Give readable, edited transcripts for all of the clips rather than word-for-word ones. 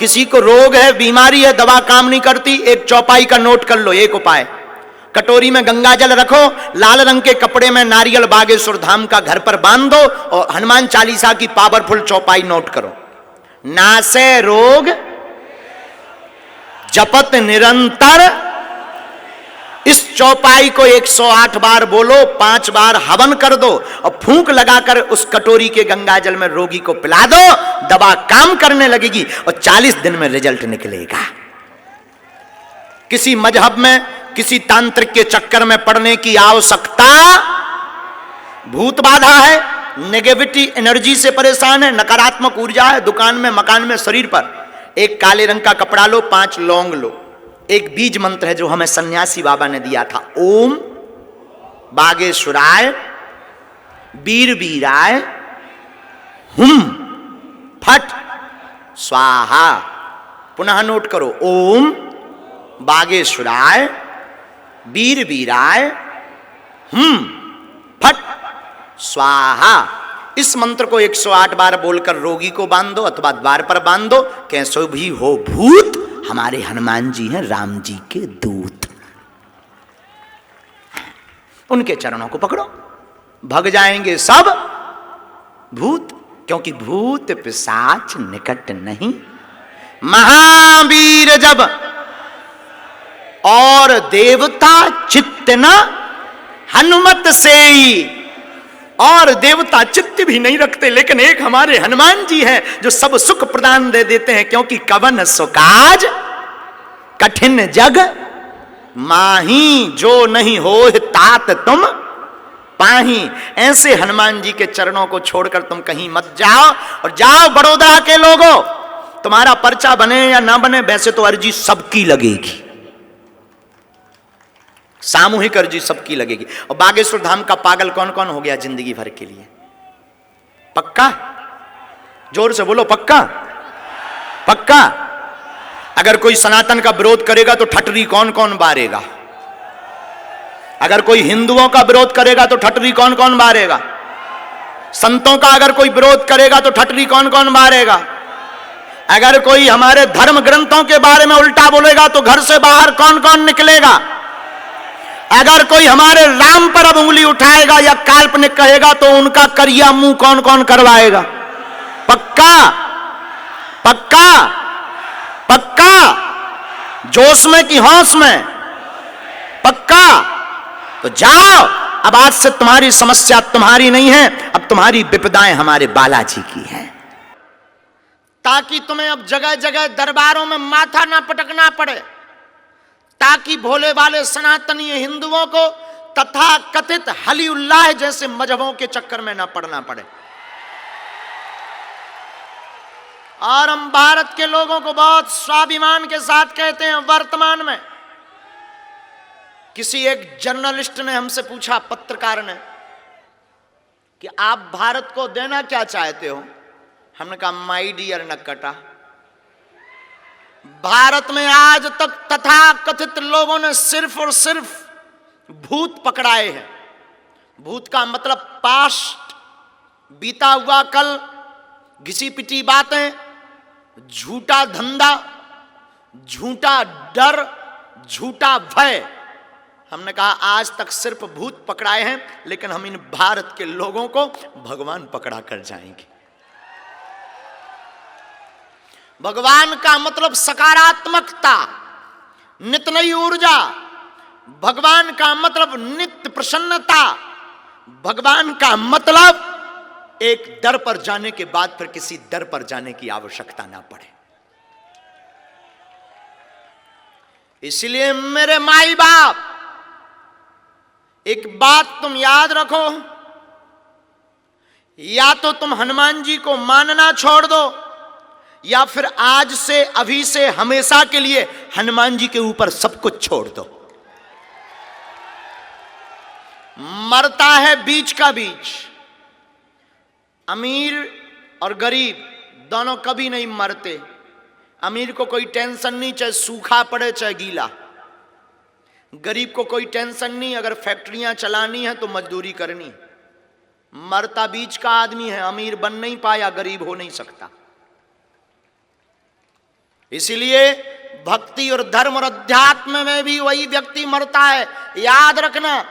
किसी को रोग है, बीमारी है, दवा काम नहीं करती, एक चौपाई का नोट कर लो, एक उपाय। कटोरी में गंगा जल रखो, लाल रंग के कपड़े में नारियल बागेश्वर धाम का घर पर बांध दो और हनुमान चालीसा की पावरफुल चौपाई नोट करो। नासे रोग जपत निरंतर, इस चौपाई को 108 बार बोलो, 5 बार हवन कर दो और फूंक लगाकर उस कटोरी के गंगा जल में रोगी को पिला दो, दवा काम करने लगेगी और 40 दिन में रिजल्ट निकलेगा। किसी मजहब में, किसी तांत्रिक के चक्कर में पड़ने की आवश्यकता, भूत बाधा है, नेगेटिविटी एनर्जी से परेशान है, नकारात्मक ऊर्जा है, दुकान में, मकान में, शरीर पर, एक काले रंग का कपड़ा लो, 5 लौंग लो, एक बीज मंत्र है जो हमें सन्यासी बाबा ने दिया था, ओम बागेश्वराय वीर वीराय हुम फट स्वाहा। पुनः नोट करो, ओम बागेश्वराय वीर वीराय हुम फट स्वाहा। इस मंत्र को 108 बार बोलकर रोगी को बांध दो अथवा द्वार पर बांध दो। कैसो भी हो भूत, हमारे हनुमान जी हैं राम जी के दूत, उनके चरणों को पकड़ो, भग जाएंगे सब भूत, क्योंकि भूत पिशाच निकट नहीं। महावीर जब और देवता चित्त न हनुमत से ही, और देवता चित्त भी नहीं रखते, लेकिन एक हमारे हनुमान जी हैं जो सब सुख प्रदान दे देते हैं, क्योंकि कवन सुकाज कठिन जग माही, जो नहीं हो तात तुम पाही। ऐसे हनुमान जी के चरणों को छोड़कर तुम कहीं मत जाओ, और जाओ बड़ौदा के लोगों, तुम्हारा पर्चा बने या ना बने, वैसे तो अर्जी सबकी लगेगी, सामूहिक अर्जी सबकी लगेगी। और बागेश्वर धाम का पागल कौन कौन हो गया जिंदगी भर के लिए? पक्का? जोर से बोलो, पक्का? पक्का? अगर कोई सनातन का विरोध करेगा तो ठटरी कौन कौन बारेगा? अगर कोई हिंदुओं का विरोध करेगा तो ठटरी कौन कौन बारेगा? संतों का अगर कोई विरोध करेगा तो ठटरी कौन कौन बारेगा? अगर कोई हमारे धर्म ग्रंथों के बारे में उल्टा बोलेगा तो घर से बाहर कौन कौन निकलेगा? अगर कोई हमारे राम पर अब उंगली उठाएगा या काल्पनिक कहेगा तो उनका करिया मुंह कौन कौन करवाएगा? पक्का? पक्का? पक्का? जोश में कि होश में? पक्का? तो जाओ, अब आज से तुम्हारी समस्या तुम्हारी नहीं है, अब तुम्हारी विपदाएं हमारे बालाजी की हैं, ताकि तुम्हें अब जगह जगह दरबारों में माथा ना पटकना पड़े, ताकि भोले वाले सनातनी हिंदुओं को तथा कथित हली उल्लाह जैसे मजहबों के चक्कर में ना पड़ना पड़े। और हम भारत के लोगों को बहुत स्वाभिमान के साथ कहते हैं, वर्तमान में किसी एक जर्नलिस्ट ने हमसे पूछा, पत्रकार ने, कि आप भारत को देना क्या चाहते हो? हमने कहा, माय डियर नक्कटा, भारत में आज तक तथा कथित लोगों ने सिर्फ और सिर्फ भूत पकड़ाए हैं। भूत का मतलब पास्ट, बीता हुआ कल, घिसी पिटी बातें, झूठा धंधा, झूठा डर, झूठा भय। हमने कहा आज तक सिर्फ भूत पकड़ाए हैं, लेकिन हम इन भारत के लोगों को भगवान पकड़ा कर जाएंगे। भगवान का मतलब सकारात्मकता, नित्य नई ऊर्जा। भगवान का मतलब नित्य प्रसन्नता। भगवान का मतलब एक दर पर जाने के बाद फिर किसी दर पर जाने की आवश्यकता ना पड़े। इसलिए मेरे माई बाप, एक बात तुम याद रखो, या तो तुम हनुमान जी को मानना छोड़ दो, या फिर आज से, अभी से, हमेशा के लिए हनुमान जी के ऊपर सब कुछ छोड़ दो। मरता है बीच का बीच। अमीर और गरीब दोनों कभी नहीं मरते। अमीर को कोई टेंशन नहीं, चाहे सूखा पड़े चाहे गीला। गरीब को कोई टेंशन नहीं, अगर फैक्ट्रियां चलानी है तो मजदूरी करनी। मरता बीच का आदमी है, अमीर बन नहीं पाया, गरीब हो नहीं सकता। इसलिए भक्ति और धर्म और अध्यात्म में भी वही व्यक्ति मरता है। याद रखना,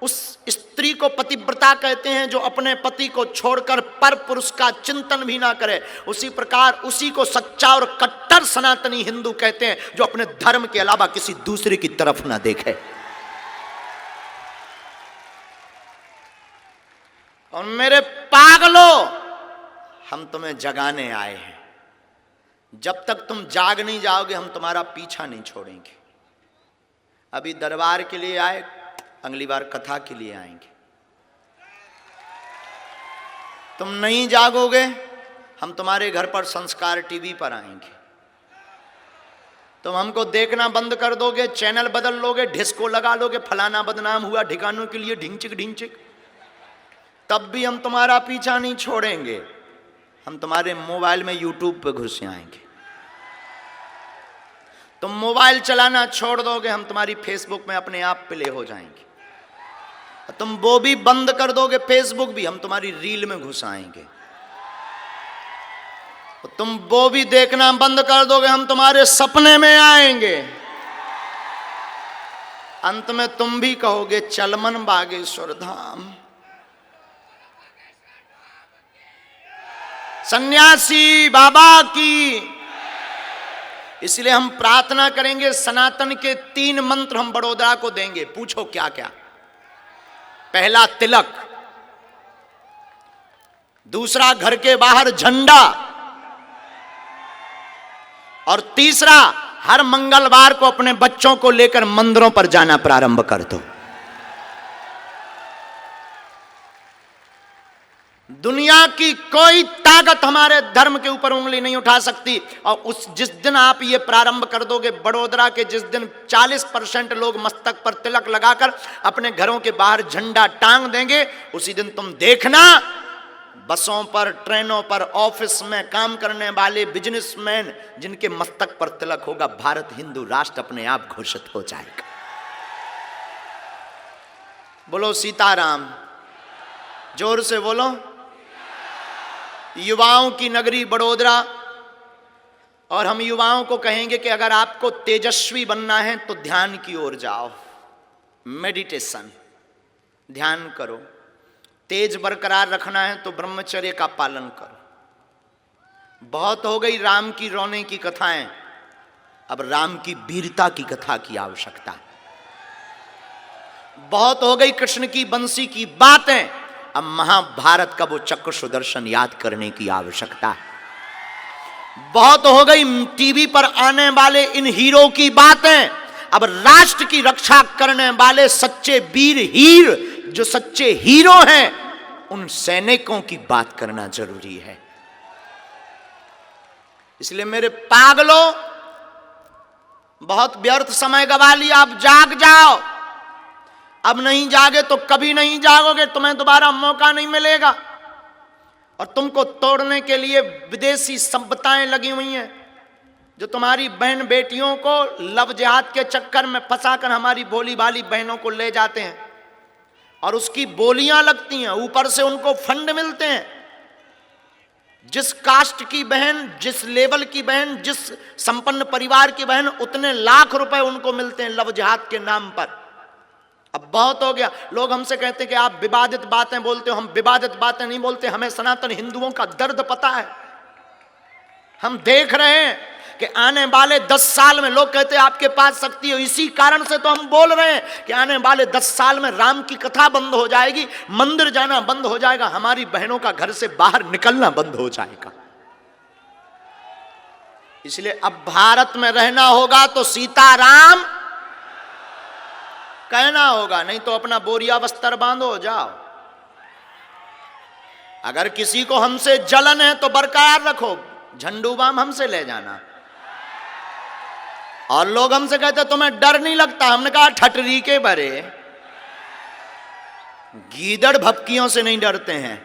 उस स्त्री को पतिव्रता कहते हैं जो अपने पति को छोड़कर पर पुरुष का चिंतन भी ना करे। उसी प्रकार उसी को सच्चा और कट्टर सनातनी हिंदू कहते हैं जो अपने धर्म के अलावा किसी दूसरे की तरफ ना देखे। और मेरे पागलों, हम तुम्हें जगाने आए हैं। जब तक तुम जाग नहीं जाओगे हम तुम्हारा पीछा नहीं छोड़ेंगे। अभी दरबार के लिए आए, अगली बार कथा के लिए आएंगे। तुम नहीं जागोगे हम तुम्हारे घर पर संस्कार टीवी पर आएंगे। तुम हमको देखना बंद कर दोगे, चैनल बदल लोगे, डिस्को लगा लोगे, फलाना बदनाम हुआ ठिकानों के लिए ढिंचिक ढिंचिक, तब भी हम तुम्हारा पीछा नहीं छोड़ेंगे। हम तुम्हारे मोबाइल में यूट्यूब पे घुस आएंगे। तुम मोबाइल चलाना छोड़ दोगे हम तुम्हारी फेसबुक में अपने आप प्ले हो जाएंगे। तुम वो भी बंद कर दोगे, फेसबुक भी, हम तुम्हारी रील में घुस आएंगे। तुम वो भी देखना बंद कर दोगे हम तुम्हारे सपने में आएंगे। अंत में तुम भी कहोगे चल मन बागेश्वर धाम। सन्यासी बाबा की। इसलिए हम प्रार्थना करेंगे, सनातन के 3 मंत्र हम बड़ोदरा को देंगे। पूछो क्या क्या? पहला तिलक, दूसरा घर के बाहर झंडा, और तीसरा हर मंगलवार को अपने बच्चों को लेकर मंदिरों पर जाना प्रारंभ कर दो। दुनिया की कोई ताकत हमारे धर्म के ऊपर उंगली नहीं उठा सकती। और जिस दिन आप ये प्रारंभ कर दोगे, बड़ोदरा के जिस दिन 40% लोग मस्तक पर तिलक लगाकर अपने घरों के बाहर झंडा टांग देंगे, उसी दिन तुम देखना बसों पर, ट्रेनों पर, ऑफिस में काम करने वाले बिजनेसमैन जिनके मस्तक पर तिलक होगा, भारत हिंदू राष्ट्र अपने आप घोषित हो जाएगा। बोलो सीताराम, जोर से बोलो। युवाओं की नगरी बड़ोदरा, और हम युवाओं को कहेंगे कि अगर आपको तेजस्वी बनना है तो ध्यान की ओर जाओ, मेडिटेशन, ध्यान करो। तेज बरकरार रखना है तो ब्रह्मचर्य का पालन करो। बहुत हो गई राम की रोने की कथाएं, अब राम की वीरता की कथा की आवश्यकता है। बहुत हो गई कृष्ण की बंसी की बातें, अब महाभारत का वो चक्र सुदर्शन याद करने की आवश्यकता है। बहुत हो गई टीवी पर आने वाले इन हीरो की बातें, अब राष्ट्र की रक्षा करने वाले सच्चे वीर हीर, जो सच्चे हीरो हैं, उन सैनिकों की बात करना जरूरी है। इसलिए मेरे पागलों, बहुत व्यर्थ समय गवा लिया, अब जाग जाओ। अब नहीं जागे तो कभी नहीं जागोगे, तुम्हें दोबारा मौका नहीं मिलेगा। और तुमको तोड़ने के लिए विदेशी सभ्यताएं लगी हुई हैं, जो तुम्हारी बहन बेटियों को लव जिहाद के चक्कर में फंसाकर हमारी भोली भाली बहनों को ले जाते हैं, और उसकी बोलियां लगती हैं, ऊपर से उनको फंड मिलते हैं। जिस कास्ट की बहन, जिस लेवल की बहन, जिस संपन्न परिवार की बहन, उतने लाख रुपए उनको मिलते हैं लव जिहाद के नाम पर। अब बहुत हो गया। लोग हमसे कहते हैं कि आप विवादित बातें बोलते हो। हम विवादित बातें नहीं बोलते, हमें सनातन हिंदुओं का दर्द पता है। हम देख रहे हैं कि आने वाले 10 साल में, लोग कहते हैं आपके पास शक्ति है, इसी कारण से तो हम बोल रहे हैं कि आने वाले 10 साल में राम की कथा बंद हो जाएगी, मंदिर जाना बंद हो जाएगा, हमारी बहनों का घर से बाहर निकलना बंद हो जाएगा। इसलिए अब भारत में रहना होगा तो सीताराम कहना होगा, नहीं तो अपना बोरिया बस्तर बांधो जाओ। अगर किसी को हमसे जलन है तो बरकरार रखो, झंडू बाम हमसे ले जाना। और लोग हमसे कहते तुम्हें डर नहीं लगता, हमने कहा ठटरी के बरे, गीदड़ भपकियों से नहीं डरते हैं।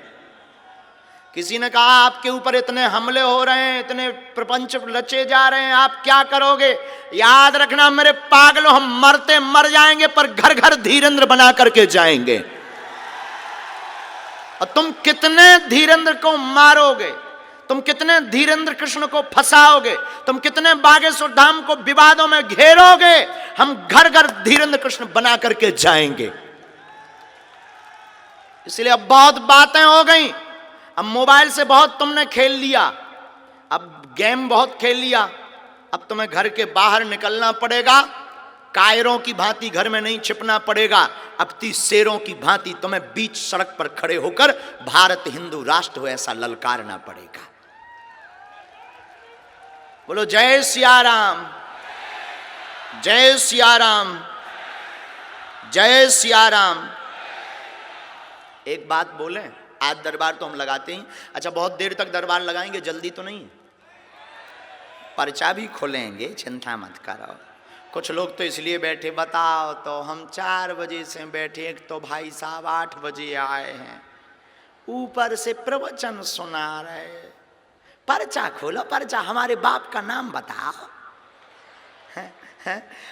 किसी ने कहा आपके ऊपर इतने हमले हो रहे हैं, इतने प्रपंच रचे जा रहे हैं, आप क्या करोगे? याद रखना मेरे पागलों, हम मरते मर जाएंगे पर घर घर धीरेंद्र बना करके जाएंगे। और तुम कितने धीरेंद्र को मारोगे? तुम कितने धीरेन्द्र कृष्ण को फंसाओगे, तुम कितने बागेश्वर धाम को विवादों में घेरोगे, हम घर घर धीरेन्द्र कृष्ण बना करके जाएंगे। इसलिए अब बहुत बातें हो गई, अब मोबाइल से बहुत तुमने खेल लिया, अब गेम बहुत खेल लिया, अब तुम्हें घर के बाहर निकलना पड़ेगा, कायरों की भांति घर में नहीं छिपना पड़ेगा, अब 30 शेरों की भांति तुम्हें बीच सड़क पर खड़े होकर भारत हिंदू राष्ट्र हो ऐसा ललकारना पड़ेगा। बोलो जय सिया राम, जय सिया राम, जय सिया राम। एक बात बोले, आज दरबार तो हम लगाते ही, अच्छा बहुत देर तक दरबार लगाएंगे, जल्दी तो नहीं, पर्चा भी खोलेंगे, चिंता मत करो। कुछ लोग तो इसलिए बैठे, बताओ तो हम 4 बजे से बैठे, एक तो भाई साहब 8 बजे आए हैं, ऊपर से प्रवचन सुना रहे, पर्चा खोलो, पर्चा, हमारे बाप का नाम बताओ। है?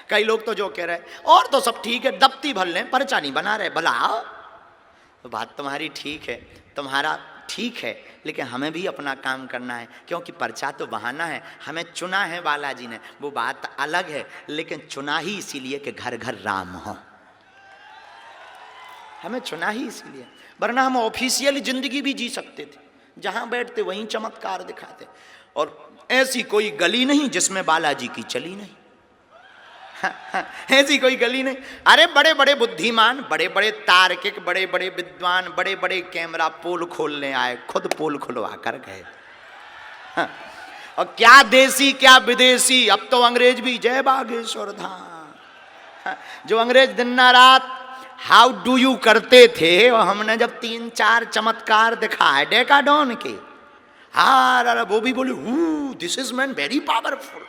कई लोग तो जो कह रहे और तो सब ठीक है, दफ्ती भर लें, पर्चा नहीं बना रहे, बुलाओ। तो बात तुम्हारी ठीक है, तुम्हारा ठीक है, लेकिन हमें भी अपना काम करना है, क्योंकि पर्चा तो बहाना है, हमें चुना है बालाजी ने, वो बात अलग है, लेकिन चुना ही इसीलिए कि घर घर राम हो। हमें चुना ही इसीलिए, वरना हम ऑफिशियल जिंदगी भी जी सकते थे, जहां बैठते वहीं चमत्कार दिखाते, और ऐसी कोई गली नहीं जिसमें बालाजी की चली नहीं। ऐसी कोई गली नहीं। अरे बड़े बड़े बुद्धिमान, बड़े बड़े तार्किक, बड़े बड़े विद्वान, बड़े बड़े कैमरा पोल खोलने आए, खुद पोल खुलवा कर गए। और क्या देसी क्या विदेशी, अब तो अंग्रेज भी जय बागेश्वर धाम। जो अंग्रेज दिन रात हाउ डू यू करते थे, और हमने जब 3-4 चमत्कार दिखाए डेकाडॉन के, हाँ वो भी बोले this is man very powerful.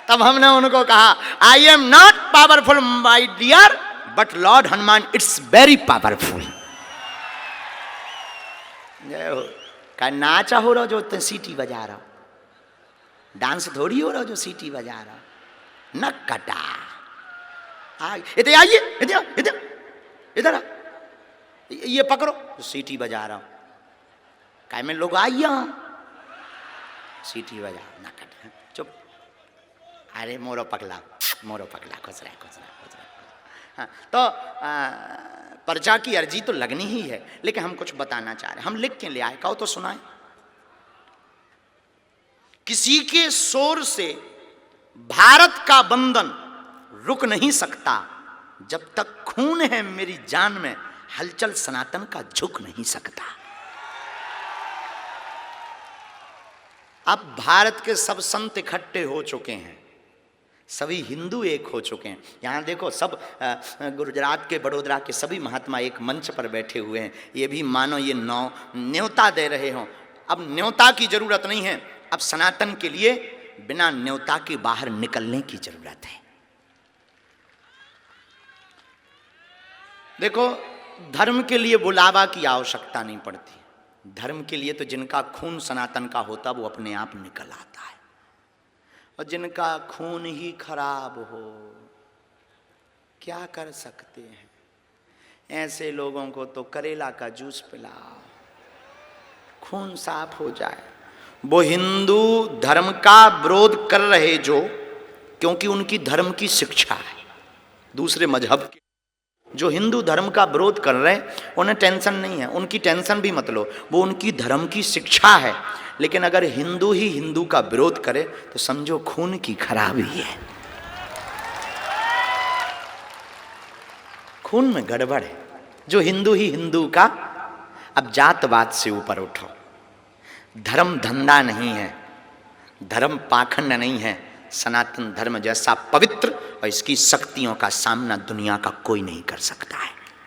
तब हमने उनको कहा I am not powerful my dear, but lord Hanuman it's very powerful. का नाचा हो रहा जो सीटी बजा रहा, डांस थोड़ी हो रहा जो सीटी बजा रहा, न कटा। इधर आइए, इधर इधर इधर, ये पकड़ो, सीटी बजा रहा हूं, काय में लोग आइए सीटी बजा, न कटा, चुप। अरे मोरो पकला, मोरो पकला, खुश रहे, खुश रहे, खुश रहे। हाँ, तो पर्चा की अर्जी तो लगनी ही है, लेकिन हम कुछ बताना चाह रहे हैं, हम लिख के ले आए, कहो तो सुनाए। किसी के शोर से भारत का बंधन रुक नहीं सकता, जब तक खून है मेरी जान में, हलचल सनातन का झुक नहीं सकता। अब भारत के सब संत इकट्ठे हो चुके हैं, सभी हिंदू एक हो चुके हैं। यहाँ देखो सब गुजरात के, बड़ोदरा के सभी महात्मा एक मंच पर बैठे हुए हैं, ये भी मानो ये न्योता दे रहे हों। अब न्योता की जरूरत नहीं है, अब सनातन के लिए बिना न्योता के बाहर निकलने की जरूरत है। देखो धर्म के लिए बुलावा की आवश्यकता नहीं पड़ती, धर्म के लिए तो जिनका खून सनातन का होता वो अपने आप निकल आता है, और जिनका खून ही खराब हो क्या कर सकते हैं। ऐसे लोगों को तो करेला का जूस पिलाओ, खून साफ हो जाए। वो हिंदू धर्म का विरोध कर रहे जो, क्योंकि उनकी धर्म की शिक्षा है, दूसरे मजहब के जो हिंदू धर्म का विरोध कर रहे हैं उन्हें टेंशन नहीं है, उनकी टेंशन भी मत लो, वो उनकी धर्म की शिक्षा है। लेकिन अगर हिंदू ही हिंदू का विरोध करे तो समझो खून की खराबी है, खून में गड़बड़ है। जो हिंदू ही हिंदू का, अब जातवाद से ऊपर उठो, धर्म धंधा नहीं है, धर्म पाखंड नहीं है, सनातन धर्म जैसा पवित्र और इसकी शक्तियों का सामना दुनिया का कोई नहीं कर सकता है।